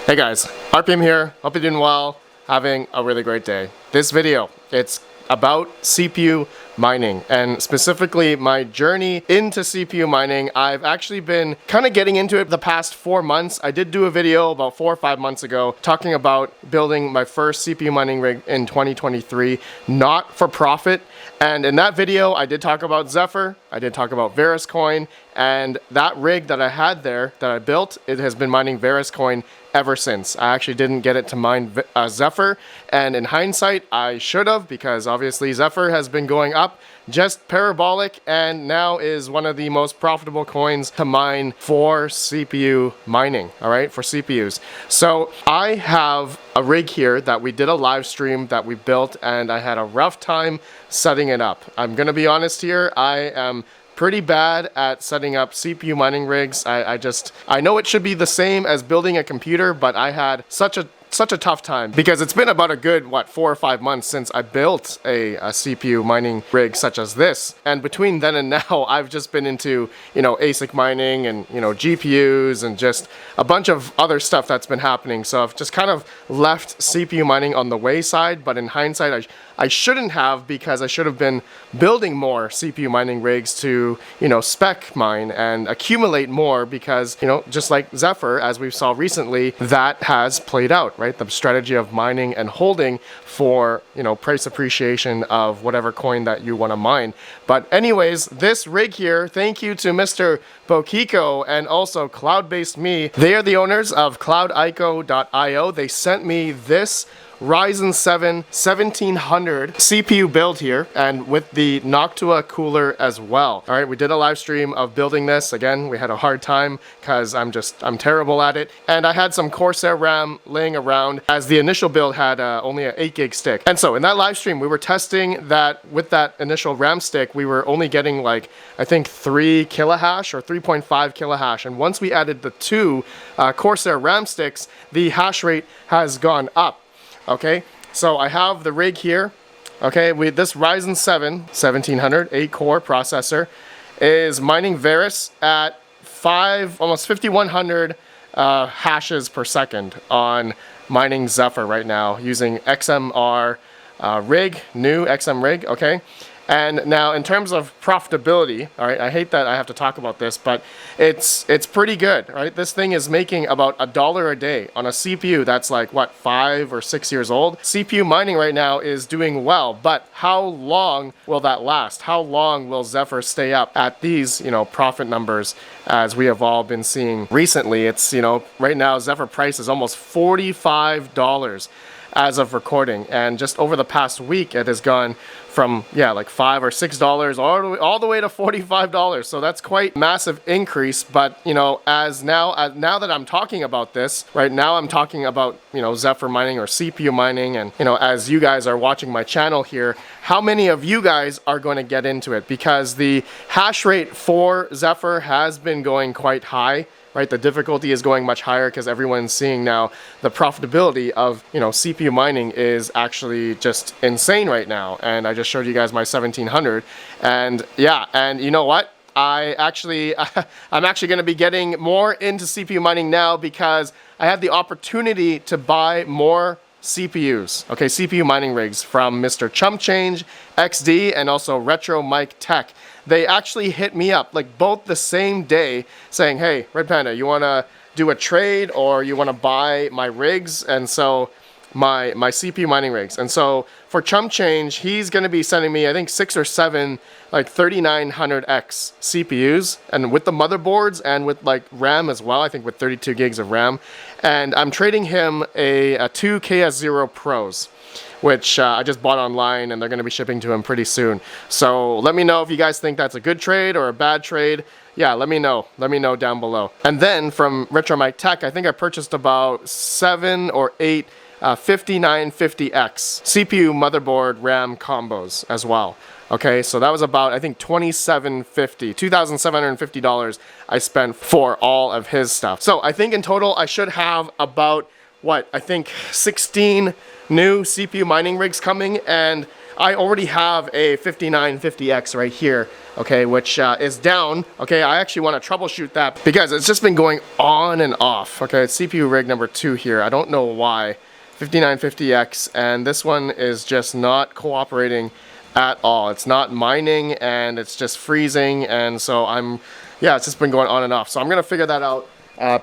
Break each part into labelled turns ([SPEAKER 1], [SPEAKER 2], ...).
[SPEAKER 1] Hey guys, RPM here. Hope you're doing well, having a really great day. This video, it's about CPU mining and specifically my journey into CPU mining. I've actually been kind of getting into it the past 4 months. I did do a video about 4 or 5 months ago talking about building my first CPU mining rig in 2023, not for profit. And in that video, I did talk about Zephyr, I did talk about Coin, and that rig that I had there, that I built, it has been mining Coin ever since. I actually didn't get it to mine Zephyr, and in hindsight, I should have, because obviously Zephyr has been going up just parabolic and now is one of the most profitable coins to mine for CPU mining, all right, for CPUs. So I have a rig here that we did a live stream that we built, and I had a rough time setting it up. I'm gonna be honest here, I am pretty bad at setting up CPU mining rigs. I know it should be the same as building a computer, but I had such a tough time because it's been about a good 4 or 5 months since I built a CPU mining rig such as this, and between then and now I've just been into ASIC mining and GPUs and just a bunch of other stuff that's been happening. So I've just kind of left CPU mining on the wayside, but in hindsight I shouldn't have, because I should have been building more CPU mining rigs to spec mine and accumulate more, because just like Zephyr, as we saw recently, that has played out, right? The strategy of mining and holding for price appreciation of whatever coin that you want to mine. But anyways, this rig here, thank you to Mr. Bokiko and also Cloud-Based Me. They are the owners of cloudico.io. They sent me this Ryzen 7 1700 CPU build here, and with the Noctua cooler as well. All right, we did a live stream of building this. Again, we had a hard time because I'm terrible at it, and I had some Corsair RAM laying around, as the initial build had only an 8 gig stick. And so in that live stream, we were testing that with that initial RAM stick, we were only getting I think 3 kilohash or 3.5 kilohash, and once we added the 2 Corsair RAM sticks, the hash rate has gone up. Okay, so I have the rig here. Okay, with this Ryzen 7 1700 8-core processor is mining Varus at almost 5100 hashes per second on mining Zephyr right now using XMR rig, new XM rig. Okay. And now in terms of profitability, all right, I hate that I have to talk about this, but it's pretty good, right? This thing is making about $1 a day on a CPU that's 5 or 6 years old. CPU mining right now is doing well, but how long will that last? How long will Zephyr stay up at these, profit numbers as we have all been seeing recently? It's, right now Zephyr price is almost $45 as of recording, and just over the past week it has gone from $5 or $6 all the way to $45. So that's quite massive increase. But as now that I'm talking about this right now, I'm talking about Zephyr mining or CPU mining, and as you guys are watching my channel here, how many of you guys are going to get into it? Because the hash rate for Zephyr has been going quite high. Right, the difficulty is going much higher because everyone's seeing now the profitability of CPU mining is actually just insane right now. And I just showed you guys my 1700, and yeah, and you know what? I'm actually going to be getting more into CPU mining now because I had the opportunity to buy more CPUs, okay, CPU mining rigs from Mr. Chump Change XD and also Retro Mike Tech. They actually hit me up both the same day saying, hey, Red Panda, you want to do a trade or you want to buy my rigs? And so my CPU mining rigs. And so for Chump Change, he's going to be sending me, I think, 6 or 7 3900X CPUs, and with the motherboards and with RAM as well, I think with 32 gigs of RAM. And I'm trading him a 2 KS0 Pros, which I just bought online, and they're going to be shipping to him pretty soon. So let me know if you guys think that's a good trade or a bad trade. Yeah, let me know. Let me know down below. And then from Retro Mike Tech, I think I purchased about 7 or 8 5950X CPU motherboard RAM combos as well. Okay, so that was about, I think, $2,750 I spent for all of his stuff. So I think in total I should have about, I think 16 new CPU mining rigs coming, and I already have a 5950X right here okay, which is down. Okay, I actually want to troubleshoot that because it's just been going on and off. Okay, it's CPU rig number 2 here. I don't know why. 5950X, and this one is just not cooperating at all. It's not mining and it's just freezing, and so yeah, it's just been going on and off. So I'm gonna figure that out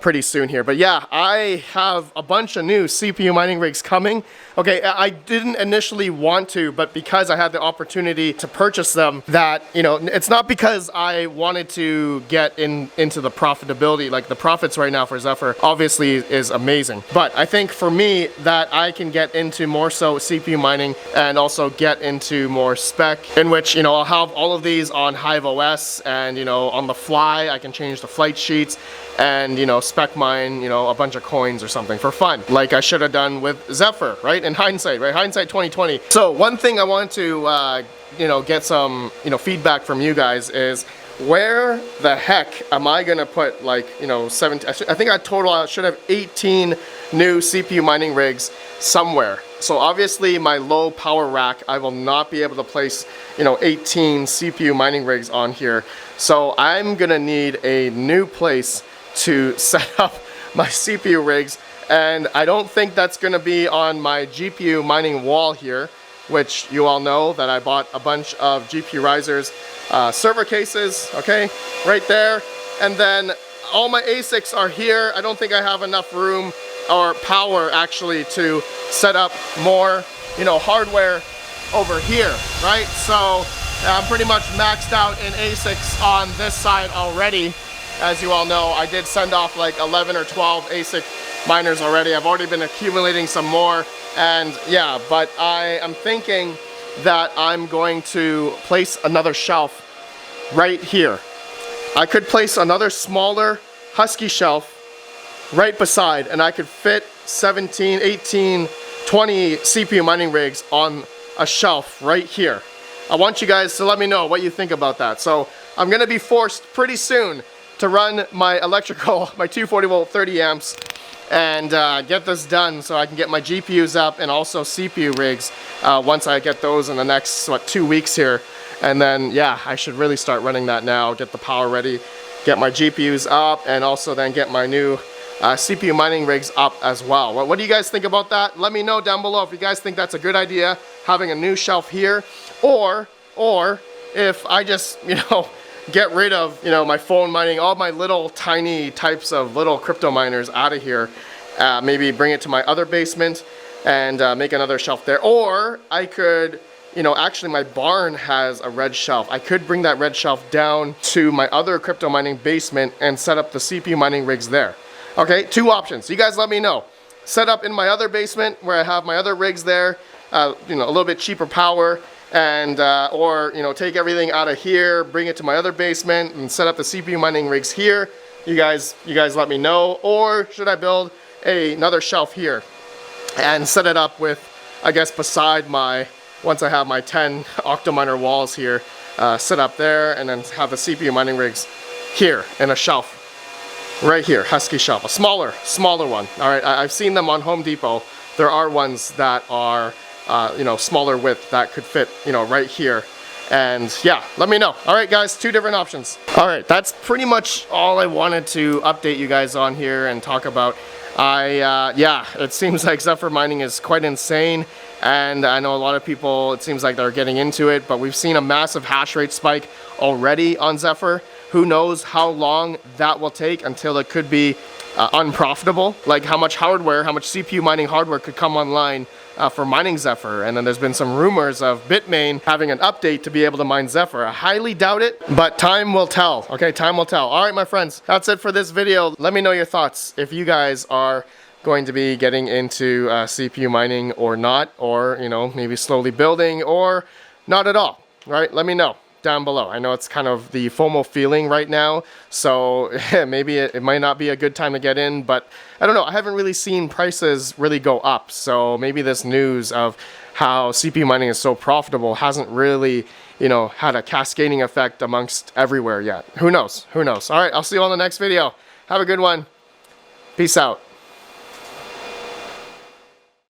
[SPEAKER 1] pretty soon here. But yeah, I have a bunch of new CPU mining rigs coming. Okay, I didn't initially want to, but because I had the opportunity to purchase them, that, you know, it's not because I wanted to get into the profitability. Like, the profits right now for Zephyr obviously is amazing. But I think for me, that I can get into more so CPU mining and also get into more spec, in which, you know, I'll have all of these on Hive OS, and, you know, on the fly, I can change the flight sheets and, you know, spec mine, you know, a bunch of coins or something for fun, like I should have done with Zephyr, right? In hindsight, right? Hindsight 2020. So one thing I want to, you know, get some, you know, feedback from you guys is, where the heck am I gonna put, like, you know, 17, I think I should have 18 new CPU mining rigs somewhere. So obviously my low power rack, I will not be able to place, you know, 18 CPU mining rigs on here. So I'm gonna need a new place to set up my CPU rigs, and I don't think that's gonna be on my GPU mining wall here, which you all know that I bought a bunch of GPU risers, server cases, okay, right there, and then all my ASICs are here. I don't think I have enough room or power actually to set up more, you know, hardware over here, right? So I'm pretty much maxed out in ASICs on this side already. As you all know, I did send off like 11 or 12 ASIC miners already. I've already been accumulating some more, and yeah, but I am thinking that I'm going to place another shelf right here. I could place another smaller Husky shelf right beside, and I could fit 17, 18, 20 CPU mining rigs on a shelf right here. I want you guys to let me know what you think about that. So I'm gonna be forced pretty soon to run my electrical, my 240 volt 30 amps, and get this done so I can get my GPUs up and also CPU rigs once I get those in the next, 2 weeks here. And then, yeah, I should really start running that now, get the power ready, get my GPUs up, and also then get my new CPU mining rigs up as well. What do you guys think about that? Let me know down below if you guys think that's a good idea, having a new shelf here, or if I just, you know, get rid of, you know, my phone mining, all my little tiny types of little crypto miners out of here, maybe bring it to my other basement and make another shelf there. Or I could, you know, actually my barn has a red shelf. I could bring that red shelf down to my other crypto mining basement and set up the CPU mining rigs there. Okay, 2 options. You guys let me know. Set up in my other basement where I have my other rigs there, you know, a little bit cheaper power, and or, you know, take everything out of here, bring it to my other basement and set up the CPU mining rigs here. You guys let me know. Or should I build another shelf here and set it up with, I guess, beside my, once I have my 10 Octominer walls here, set up there, and then have the CPU mining rigs here in a shelf right here, Husky shelf, a smaller one. All right, I've seen them on Home Depot. There are ones that are you know, smaller width that could fit, you know, right here. And yeah, let me know. All right, guys, 2 different options. All right, that's pretty much all I wanted to update you guys on here and talk about. Yeah, it seems like Zephyr mining is quite insane, and I know a lot of people, it seems like they're getting into it, but we've seen a massive hash rate spike already on Zephyr. Who knows how long that will take until it could be unprofitable, like how much hardware, how much CPU mining hardware could come online for mining Zephyr. And then there's been some rumors of Bitmain having an update to be able to mine Zephyr. I highly doubt it, but time will tell. Okay, time will tell. All right, my friends, that's it for this video. Let me know your thoughts if you guys are going to be getting into CPU mining or not, or, you know, maybe slowly building or not at all. Right, let me know down below. I know it's kind of the FOMO feeling right now, so maybe it might not be a good time to get in, but I don't know. I haven't really seen prices really go up, so maybe this news of how CPU mining is so profitable hasn't really, you know, had a cascading effect amongst everywhere yet. Who knows? Who knows? All right, I'll see you on the next video. Have a good one. Peace out.